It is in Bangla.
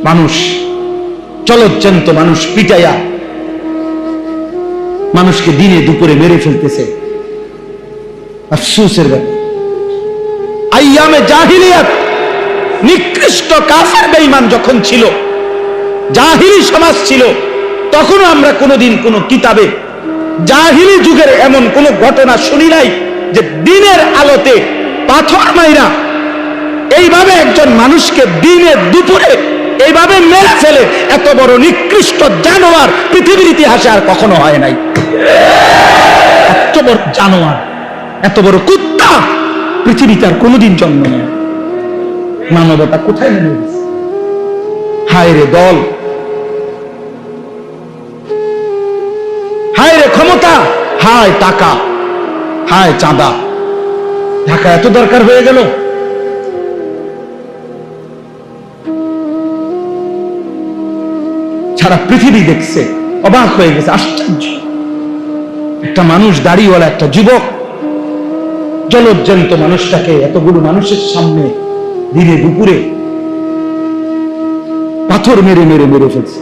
মানুষ, জলজ্জান্ত মানুষ পিটাইয়া মানুষকে দিনে দুপুরে মেরে ফেলতেছে। আফসোসের ব্যাপার, আইয়ামে জাহিলিয়াত নিকৃষ্ট কাফের বেঈমান যখন ছিল, জাহিলি সমাজ ছিল, তখনও আমরা কোনোদিন কোন কিতাবে জাহিলি যুগের এমন কোন ঘটনা শুনি নাই যে দিনের আলোতে পাথর মাইরা এইভাবে একজন মানুষকে দিনে দুপুরে এইভাবে মেরে ফেলে এত বড় নিকৃষ্ট জানোয়ার পৃথিবীর ইতিহাসে আর কখনো হয় নাই। এত বড় জানোয়ার, এত বড় কুত্তা পৃথিবীতে আর কোনোদিন জন্ম নেয়। মানবতা কোথায় নেমে গেছে? হায় রে দল, হায় রে ক্ষমতা, হায় টাকা, হায় চাঁদা। ঢাকা এত দরকার হয়ে গেল। সারা পৃথিবী দেখছে, অবাক হয়ে গেছে, আশ্চর্য। একটা মানুষ, দাড়িওয়ালা একটা যুবক, জলজ্জান্ত মানুষটাকে এতগুলো মানুষের সামনে দিনে দুপুরে পাথর মেরে মেরে মেরে ফেলছে।